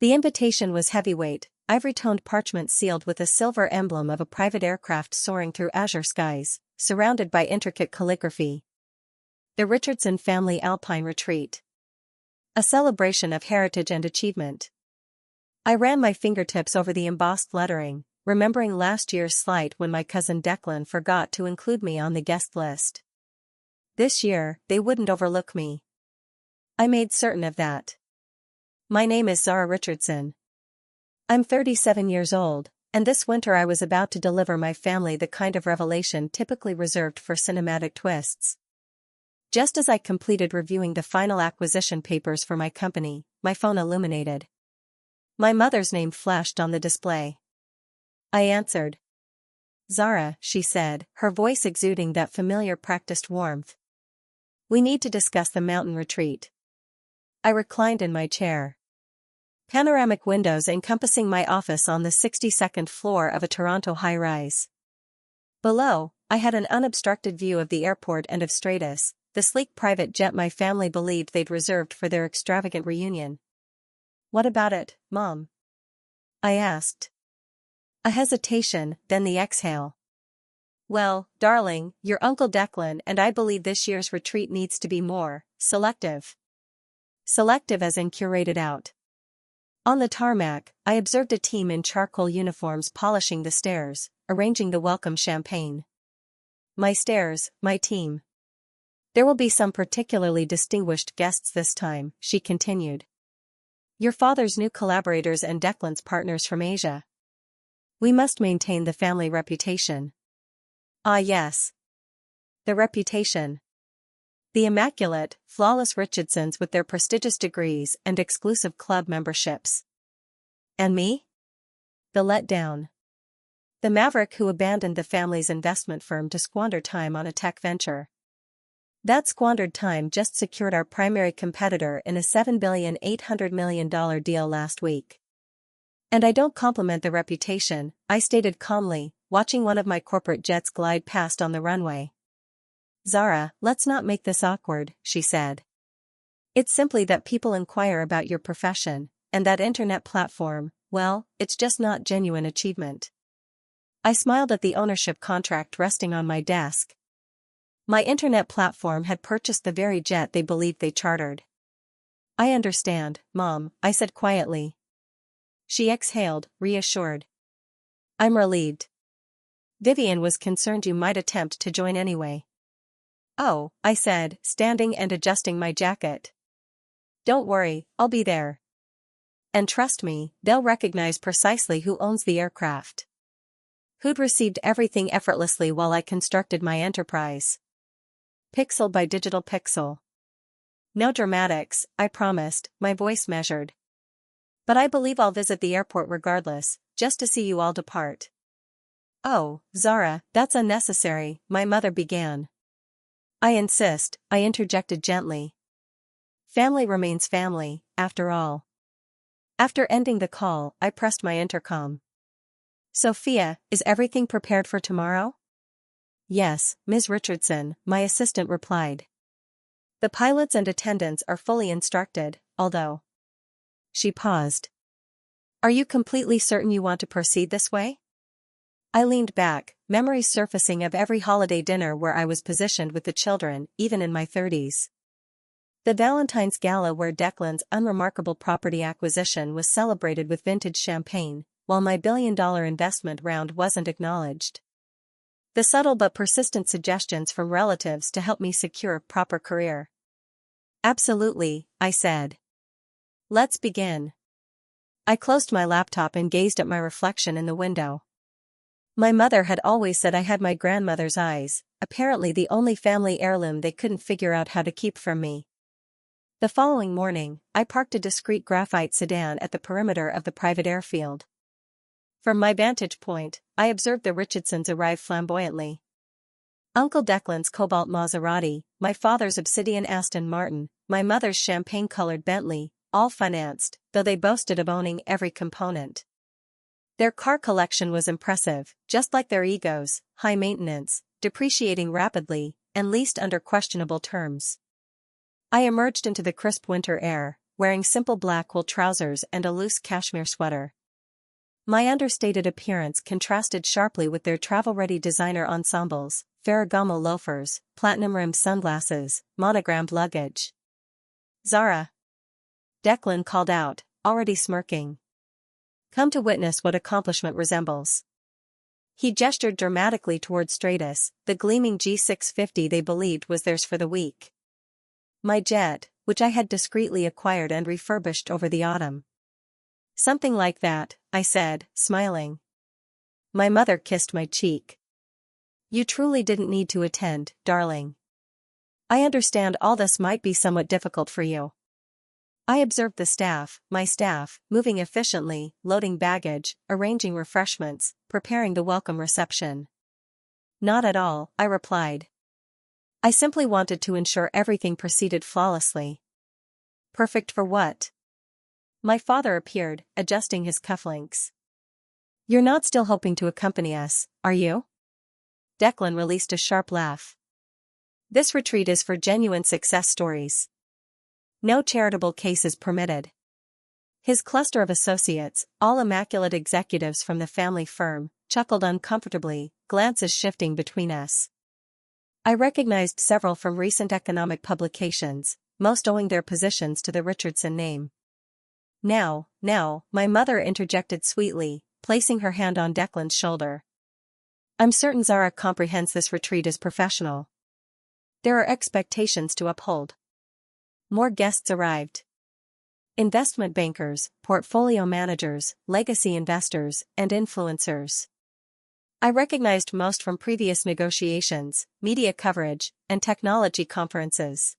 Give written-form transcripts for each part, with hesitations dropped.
The invitation was heavyweight, ivory-toned parchment sealed with a silver emblem of a private aircraft soaring through azure skies, surrounded by intricate calligraphy. The Richardson family alpine retreat. A celebration of heritage and achievement. I ran my fingertips over the embossed lettering, remembering last year's slight when my cousin Declan forgot to include me on the guest list. This year, they wouldn't overlook me. I made certain of that. My name is Zara Richardson. I'm 37 years old, and this winter I was about to deliver my family the kind of revelation typically reserved for cinematic twists. Just as I completed reviewing the final acquisition papers for my company, my phone illuminated. My mother's name flashed on the display. I answered. "Zara," she said, her voice exuding that familiar practiced warmth. "We need to discuss the mountain retreat." I reclined in my chair. Panoramic windows encompassing my office on the 62nd floor of a Toronto high-rise. Below, I had an unobstructed view of the airport and of Stratus, the sleek private jet my family believed they'd reserved for their extravagant reunion. "What about it, Mom?" I asked. A hesitation, then the exhale. "Well, darling, your Uncle Declan and I believe this year's retreat needs to be more selective." Selective as in curated out. On the tarmac, I observed a team in charcoal uniforms polishing the stairs, arranging the welcome champagne. My stairs, my team. "There will be some particularly distinguished guests this time," she continued. "Your father's new collaborators and Declan's partners from Asia. We must maintain the family reputation." Ah yes. The reputation. The immaculate, flawless Richardsons with their prestigious degrees and exclusive club memberships. And me? The letdown. The maverick who abandoned the family's investment firm to squander time on a tech venture. That squandered time just secured our primary competitor in a $7,800,000,000 deal last week. And I don't compliment the reputation, I stated calmly, watching one of my corporate jets glide past on the runway. "Zara, let's not make this awkward," she said. "It's simply that people inquire about your profession, and that internet platform, well, it's just not genuine achievement." I smiled at the ownership contract resting on my desk. My internet platform had purchased the very jet they believed they chartered. "I understand, Mom," I said quietly. She exhaled, reassured. "I'm relieved. Vivian was concerned you might attempt to join anyway." "Oh," I said, standing and adjusting my jacket. "Don't worry, I'll be there. And trust me, they'll recognize precisely who owns the aircraft. Who'd received everything effortlessly while I constructed my enterprise. Pixel by digital pixel. No dramatics, I promised, my voice measured. But I believe I'll visit the airport regardless, just to see you all depart." "Oh, Zara, that's unnecessary," my mother began. "I insist," I interjected gently. "Family remains family, after all." After ending the call, I pressed my intercom. "Sophia, is everything prepared for tomorrow?" "Yes, Ms. Richardson," my assistant replied. "The pilots and attendants are fully instructed, although..." She paused. "Are you completely certain you want to proceed this way?" I leaned back, memories surfacing of every holiday dinner where I was positioned with the children, even in my 30s. The Valentine's Gala where Declan's unremarkable property acquisition was celebrated with vintage champagne, while my billion-dollar investment round wasn't acknowledged. The subtle but persistent suggestions from relatives to help me secure a proper career. "Absolutely," I said. "Let's begin." I closed my laptop and gazed at my reflection in the window. My mother had always said I had my grandmother's eyes, apparently the only family heirloom they couldn't figure out how to keep from me. The following morning, I parked a discreet graphite sedan at the perimeter of the private airfield. From my vantage point, I observed the Richardsons arrive flamboyantly. Uncle Declan's cobalt Maserati, my father's obsidian Aston Martin, my mother's champagne-colored Bentley, all financed, though they boasted of owning every component. Their car collection was impressive, just like their egos, high maintenance, depreciating rapidly, and leased under questionable terms. I emerged into the crisp winter air, wearing simple black wool trousers and a loose cashmere sweater. My understated appearance contrasted sharply with their travel-ready designer ensembles, Ferragamo loafers, platinum-rimmed sunglasses, monogrammed luggage. "Zara!" Declan called out, already smirking. "Come to witness what accomplishment resembles." He gestured dramatically toward Stratus, the gleaming G650 they believed was theirs for the week. My jet, which I had discreetly acquired and refurbished over the autumn. "Something like that," I said, smiling. My mother kissed my cheek. "You truly didn't need to attend, darling. I understand all this might be somewhat difficult for you." I observed my staff, moving efficiently, loading baggage, arranging refreshments, preparing the welcome reception. "Not at all," I replied. "I simply wanted to ensure everything proceeded flawlessly." "Perfect for what?" My father appeared, adjusting his cufflinks. "You're not still hoping to accompany us, are you?" Declan released a sharp laugh. "This retreat is for genuine success stories. No charitable cases permitted." His cluster of associates, all immaculate executives from the family firm, chuckled uncomfortably, glances shifting between us. I recognized several from recent economic publications, most owing their positions to the Richardson name. Now, my mother interjected sweetly, placing her hand on Declan's shoulder. "I'm certain Zara comprehends this retreat as professional. There are expectations to uphold." More guests arrived. Investment bankers, portfolio managers, legacy investors, and influencers. I recognized most from previous negotiations, media coverage, and technology conferences.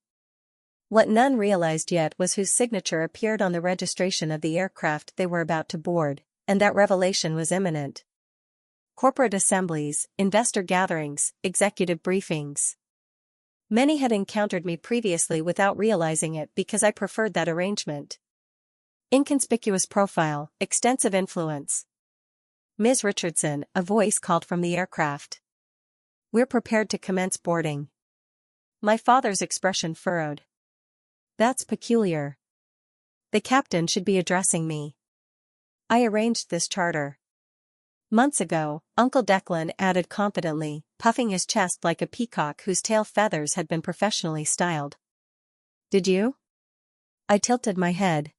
What none realized yet was whose signature appeared on the registration of the aircraft they were about to board, and that revelation was imminent. Corporate assemblies, investor gatherings, executive briefings. Many had encountered me previously without realizing it because I preferred that arrangement. Inconspicuous profile, extensive influence. "Ms. Richardson," a voice called from the aircraft. "We're prepared to commence boarding." My father's expression furrowed. "That's peculiar. The captain should be addressing me. I arranged this charter." "Months ago," Uncle Declan added confidently, puffing his chest like a peacock whose tail feathers had been professionally styled. "Did you?" I tilted my head.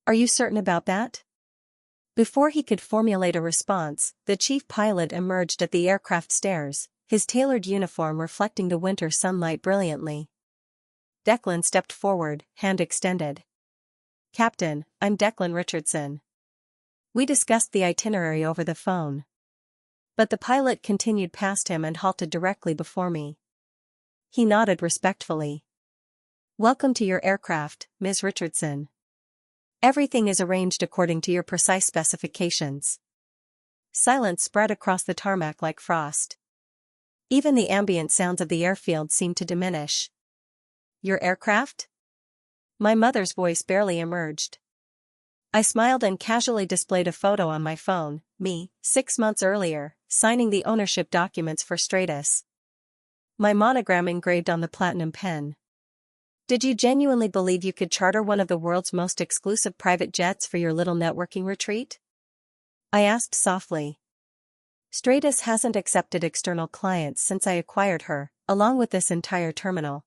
"Are you certain about that?" Before he could formulate a response, the chief pilot emerged at the aircraft stairs, his tailored uniform reflecting the winter sunlight brilliantly. Declan stepped forward, hand extended. "Captain, I'm Declan Richardson." We discussed the itinerary over the phone. But the pilot continued past him and halted directly before me. He nodded respectfully. "Welcome to your aircraft, Ms. Richardson. Everything is arranged according to your precise specifications." Silence spread across the tarmac like frost. Even the ambient sounds of the airfield seemed to diminish. "Your aircraft?" My mother's voice barely emerged. I smiled and casually displayed a photo on my phone, me, 6 months earlier, signing the ownership documents for Stratus. My monogram engraved on the platinum pen. "Did you genuinely believe you could charter one of the world's most exclusive private jets for your little networking retreat?" I asked softly. "Stratus hasn't accepted external clients since I acquired her, along with this entire terminal."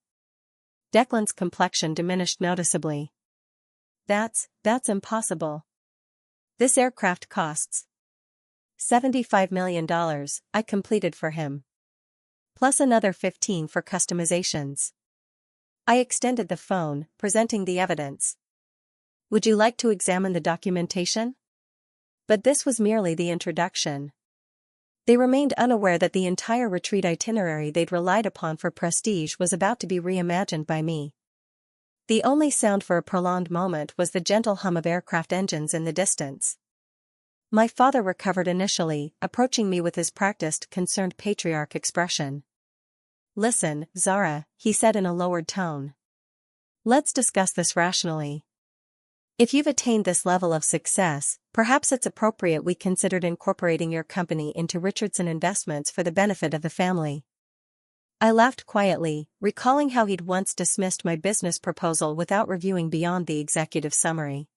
Declan's complexion diminished noticeably. That's impossible. This aircraft costs $75 million, I completed for him. Plus another 15 for customizations." I extended the phone, presenting the evidence. "Would you like to examine the documentation?" But this was merely the introduction. They remained unaware that the entire retreat itinerary they'd relied upon for prestige was about to be reimagined by me. The only sound for a prolonged moment was the gentle hum of aircraft engines in the distance. My father recovered initially, approaching me with his practiced, concerned patriarch expression. "Listen, Zara," he said in a lowered tone. "Let's discuss this rationally. If you've attained this level of success, perhaps it's appropriate we considered incorporating your company into Richardson Investments for the benefit of the family." I laughed quietly, recalling how he'd once dismissed my business proposal without reviewing beyond the executive summary.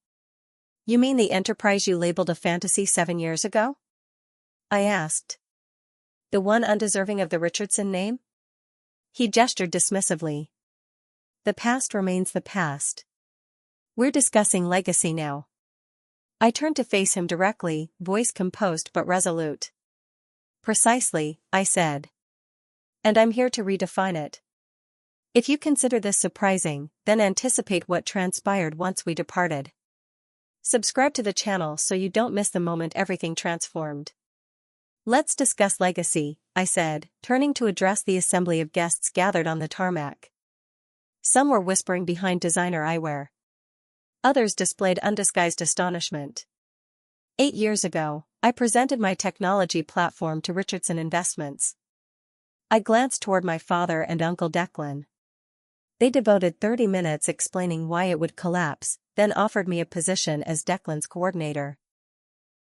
You mean the enterprise you labeled a fantasy 7 years ago? I asked. The one undeserving of the Richardson name? He gestured dismissively. The past remains the past. We're discussing legacy now. I turned to face him directly, voice composed but resolute. Precisely, I said. And I'm here to redefine it. If you consider this surprising, then anticipate what transpired once we departed. Subscribe to the channel so you don't miss the moment everything transformed. Let's discuss legacy, I said, turning to address the assembly of guests gathered on the tarmac. Some were whispering behind designer eyewear. Others displayed undisguised astonishment. 8 years ago, I presented my technology platform to Richardson Investments. I glanced toward my father and Uncle Declan. They devoted 30 minutes explaining why it would collapse, then offered me a position as Declan's coordinator.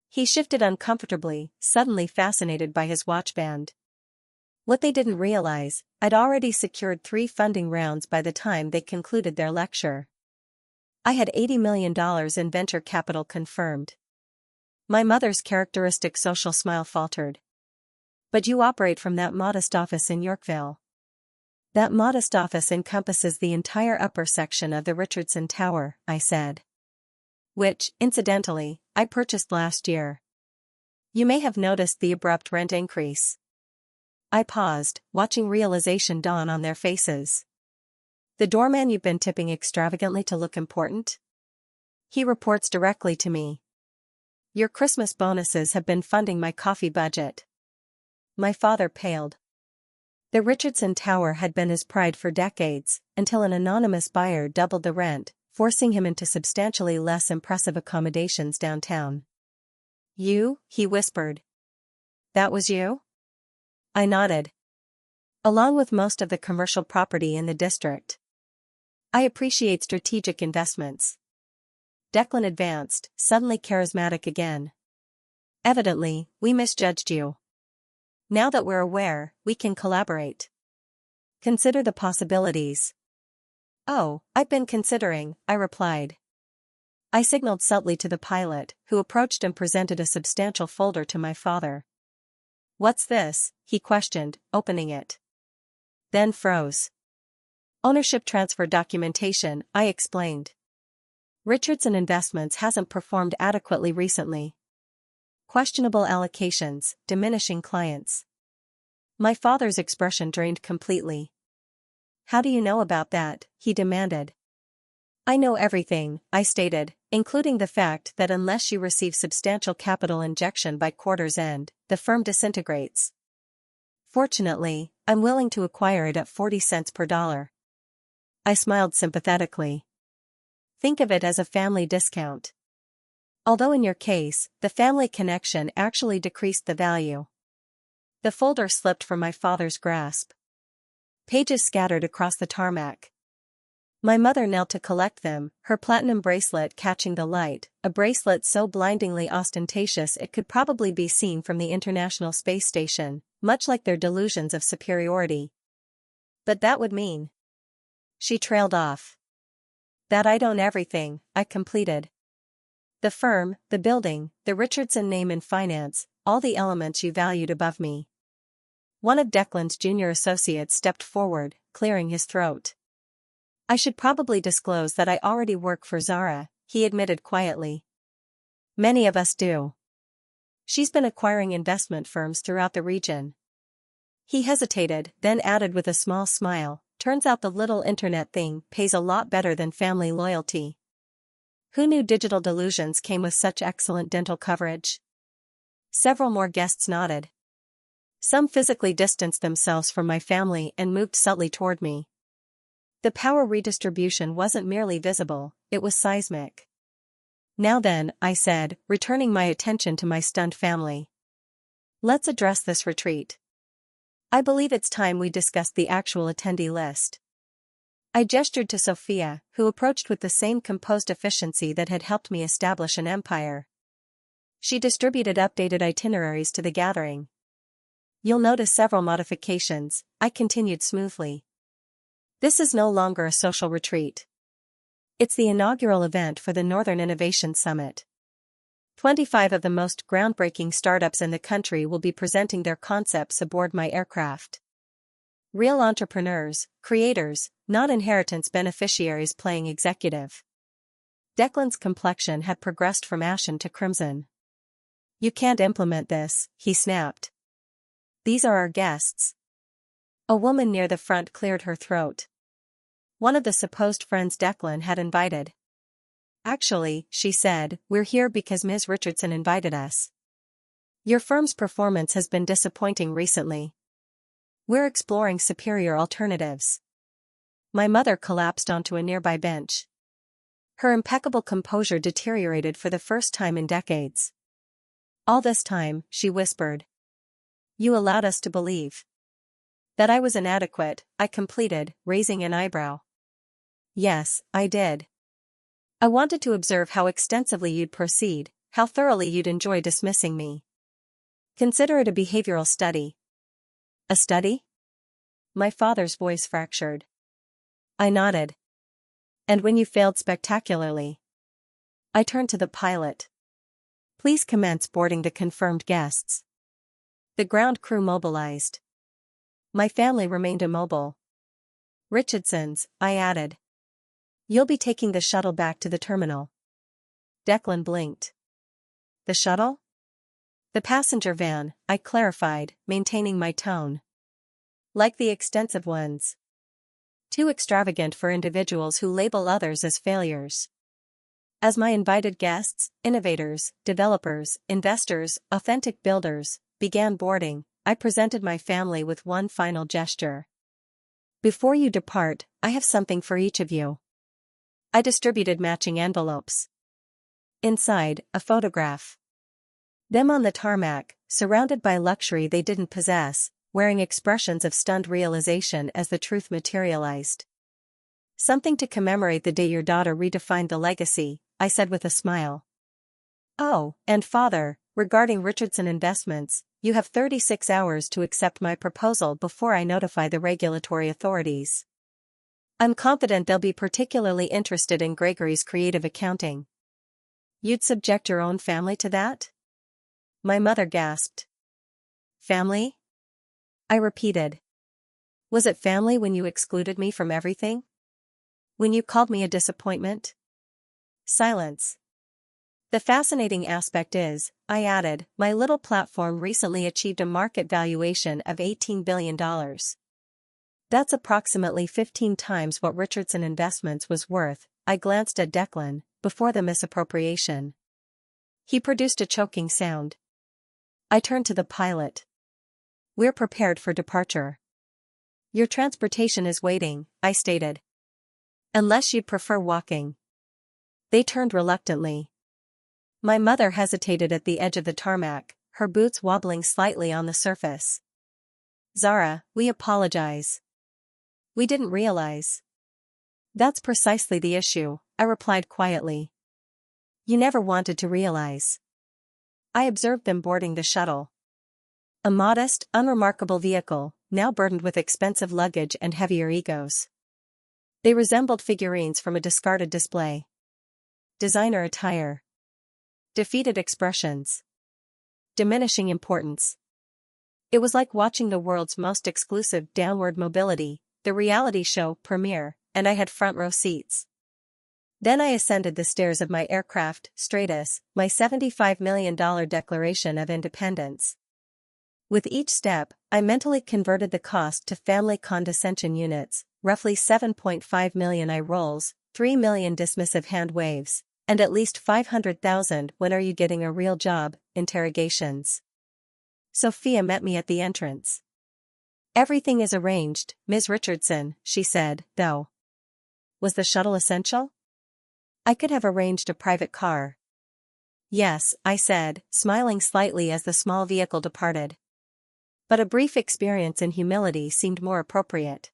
He shifted uncomfortably, suddenly fascinated by his watch band. What they didn't realize, I'd already secured 3 funding rounds by the time they concluded their lecture. I had $80 million in venture capital confirmed. My mother's characteristic social smile faltered. But you operate from that modest office in Yorkville. That modest office encompasses the entire upper section of the Richardson Tower, I said. Which, incidentally, I purchased last year. You may have noticed the abrupt rent increase. I paused, watching realization dawn on their faces. The doorman you've been tipping extravagantly to look important? He reports directly to me. Your Christmas bonuses have been funding my coffee budget. My father paled. The Richardson Tower had been his pride for decades, until an anonymous buyer doubled the rent, forcing him into substantially less impressive accommodations downtown. You, he whispered. That was you? I nodded. Along with most of the commercial property in the district. I appreciate strategic investments. Declan advanced, suddenly charismatic again. Evidently, we misjudged you. Now that we're aware, we can collaborate. Consider the possibilities. Oh, I've been considering, I replied. I signaled subtly to the pilot, who approached and presented a substantial folder to my father. What's this? He questioned, opening it. Then froze. Ownership transfer documentation, I explained. Richardson Investments hasn't performed adequately recently. Questionable allocations, diminishing clients. My father's expression drained completely. How do you know about that? He demanded. I know everything, I stated, including the fact that unless you receive substantial capital injection by quarter's end, the firm disintegrates. Fortunately, I'm willing to acquire it at 40 cents per dollar. I smiled sympathetically. Think of it as a family discount. Although in your case, the family connection actually decreased the value. The folder slipped from my father's grasp. Pages scattered across the tarmac. My mother knelt to collect them, her platinum bracelet catching the light, a bracelet so blindingly ostentatious it could probably be seen from the International Space Station, much like their delusions of superiority. But that would mean. She trailed off. That I'd own everything, I completed. The firm, the building, the Richardson name in finance, all the elements you valued above me. One of Declan's junior associates stepped forward, clearing his throat. I should probably disclose that I already work for Zara, he admitted quietly. Many of us do. She's been acquiring investment firms throughout the region. He hesitated, then added with a small smile, turns out the little internet thing pays a lot better than family loyalty. Who knew digital delusions came with such excellent dental coverage? Several more guests nodded. Some physically distanced themselves from my family and moved subtly toward me. The power redistribution wasn't merely visible, it was seismic. Now then, I said, returning my attention to my stunned family. Let's address this retreat. I believe it's time we discussed the actual attendee list. I gestured to Sophia, who approached with the same composed efficiency that had helped me establish an empire. She distributed updated itineraries to the gathering. You'll notice several modifications, I continued smoothly. This is no longer a social retreat. It's the inaugural event for the Northern Innovation Summit. 25 of the most groundbreaking startups in the country will be presenting their concepts aboard my aircraft. Real entrepreneurs, creators, not inheritance beneficiaries playing executive. Declan's complexion had progressed from ashen to crimson. You can't implement this, he snapped. These are our guests. A woman near the front cleared her throat. One of the supposed friends Declan had invited. Actually, she said, we're here because Ms. Richardson invited us. Your firm's performance has been disappointing recently. We're exploring superior alternatives. My mother collapsed onto a nearby bench. Her impeccable composure deteriorated for the first time in decades. All this time, she whispered. You allowed us to believe that I was inadequate, I completed, raising an eyebrow. Yes, I did. I wanted to observe how extensively you'd proceed, how thoroughly you'd enjoy dismissing me. Consider it a behavioral study. A study? My father's voice fractured. I nodded. And when you failed spectacularly? I turned to the pilot. Please commence boarding the confirmed guests. The ground crew mobilized. My family remained immobile. Richardson's, I added. You'll be taking the shuttle back to the terminal. Declan blinked. The shuttle? The passenger van, I clarified, maintaining my tone. Like the extensive ones. Too extravagant for individuals who label others as failures. As my invited guests, innovators, developers, investors, authentic builders, began boarding, I presented my family with one final gesture. Before you depart, I have something for each of you. I distributed matching envelopes. Inside, a photograph. Them on the tarmac, surrounded by luxury they didn't possess, wearing expressions of stunned realization as the truth materialized. Something to commemorate the day your daughter redefined the legacy, I said with a smile. Oh, and father, regarding Richardson Investments, you have 36 hours to accept my proposal before I notify the regulatory authorities. I'm confident they'll be particularly interested in Gregory's creative accounting. You'd subject your own family to that? My mother gasped. Family? I repeated. Was it family when you excluded me from everything? When you called me a disappointment? Silence. The fascinating aspect is, I added, my little platform recently achieved a market valuation of $18 billion. That's approximately 15 times what Richardson Investments was worth. I glanced at Declan, before the misappropriation. He produced a choking sound. I turned to the pilot. We're prepared for departure. Your transportation is waiting, I stated. Unless you'd prefer walking. They turned reluctantly. My mother hesitated at the edge of the tarmac, her boots wobbling slightly on the surface. Zara, we apologize. We didn't realize. That's precisely the issue, I replied quietly. You never wanted to realize. I observed them boarding the shuttle. A modest, unremarkable vehicle, now burdened with expensive luggage and heavier egos. They resembled figurines from a discarded display. Designer attire. Defeated expressions. Diminishing importance. It was like watching the world's most exclusive downward mobility, the reality show premiere, and I had front row seats. Then I ascended the stairs of my aircraft, Stratus, my $75 million Declaration of Independence. With each step, I mentally converted the cost to family condescension units, roughly 7.5 million eye rolls, 3 million dismissive hand waves, and at least 500,000 "when are you getting a real job?" interrogations. Sophia met me at the entrance. Everything is arranged, Ms. Richardson, she said, though. Was the shuttle essential? I could have arranged a private car. Yes, I said, smiling slightly as the small vehicle departed. But a brief experience in humility seemed more appropriate.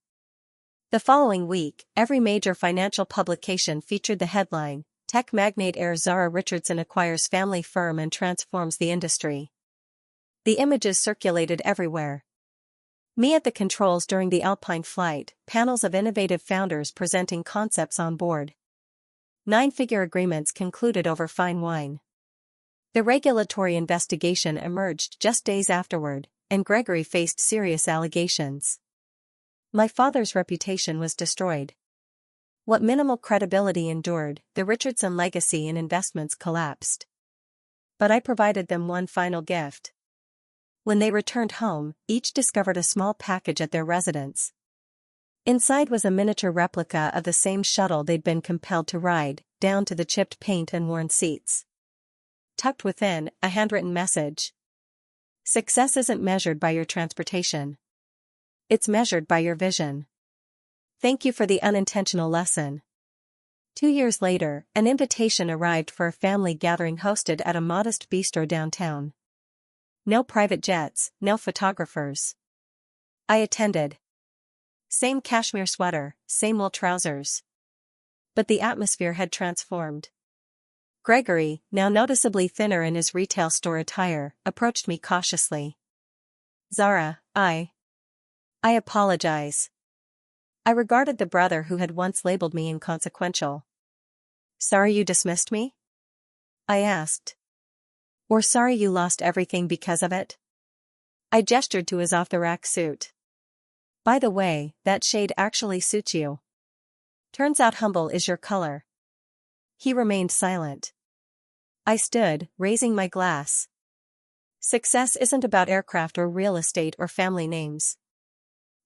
The following week, every major financial publication featured the headline, Tech magnate heir Zara Richardson acquires family firm and transforms the industry. The images circulated everywhere. Me at the controls during the alpine flight, panels of innovative founders presenting concepts on board. 9-figure agreements concluded over fine wine. The regulatory investigation emerged just days afterward, and Gregory faced serious allegations. My father's reputation was destroyed. What minimal credibility endured, the Richardson legacy and investments collapsed. But I provided them one final gift. When they returned home, each discovered a small package at their residence. Inside was a miniature replica of the same shuttle they'd been compelled to ride, down to the chipped paint and worn seats. Tucked within, a handwritten message. Success isn't measured by your transportation. It's measured by your vision. Thank you for the unintentional lesson. 2 years later, an invitation arrived for a family gathering hosted at a modest bistro downtown. No private jets, no photographers. I attended. Same cashmere sweater, same wool trousers. But the atmosphere had transformed. Gregory, now noticeably thinner in his retail store attire, approached me cautiously. Zara, I apologize. I regarded the brother who had once labeled me inconsequential. Sorry you dismissed me? I asked. Or sorry you lost everything because of it? I gestured to his off-the-rack suit. By the way, that shade actually suits you. Turns out humble is your color. He remained silent. I stood, raising my glass. Success isn't about aircraft or real estate or family names.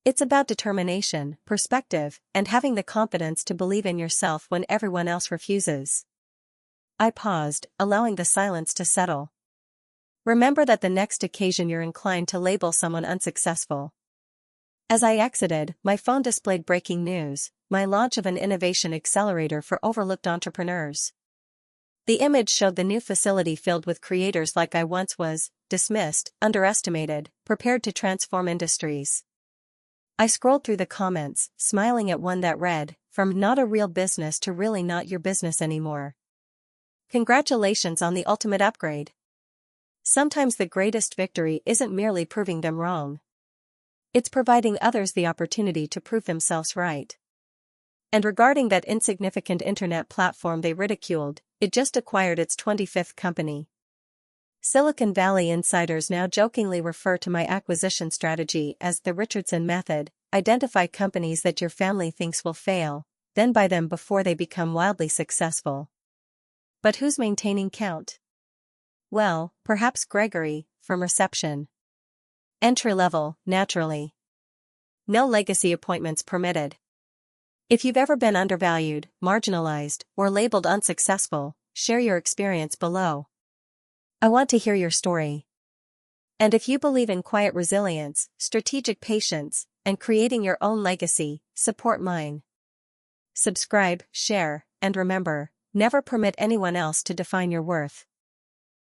It's about determination, perspective, and having the confidence to believe in yourself when everyone else refuses. I paused, allowing the silence to settle. Remember that the next occasion you're inclined to label someone unsuccessful. As I exited, my phone displayed breaking news, my launch of an innovation accelerator for overlooked entrepreneurs. The image showed the new facility filled with creators like I once was, dismissed, underestimated, prepared to transform industries. I scrolled through the comments, smiling at one that read, "From not a real business to really not your business anymore. Congratulations on the ultimate upgrade." Sometimes the greatest victory isn't merely proving them wrong. It's providing others the opportunity to prove themselves right. And regarding that insignificant internet platform they ridiculed, it just acquired its 25th company. Silicon Valley insiders now jokingly refer to my acquisition strategy as the Richardson method. Identify companies that your family thinks will fail, then buy them before they become wildly successful. But who's maintaining count? Well, perhaps Gregory, from reception. Entry level, naturally. No legacy appointments permitted. If you've ever been undervalued, marginalized, or labeled unsuccessful, share your experience below. I want to hear your story. And if you believe in quiet resilience, strategic patience, and creating your own legacy, support mine. Subscribe, share, and remember, never permit anyone else to define your worth.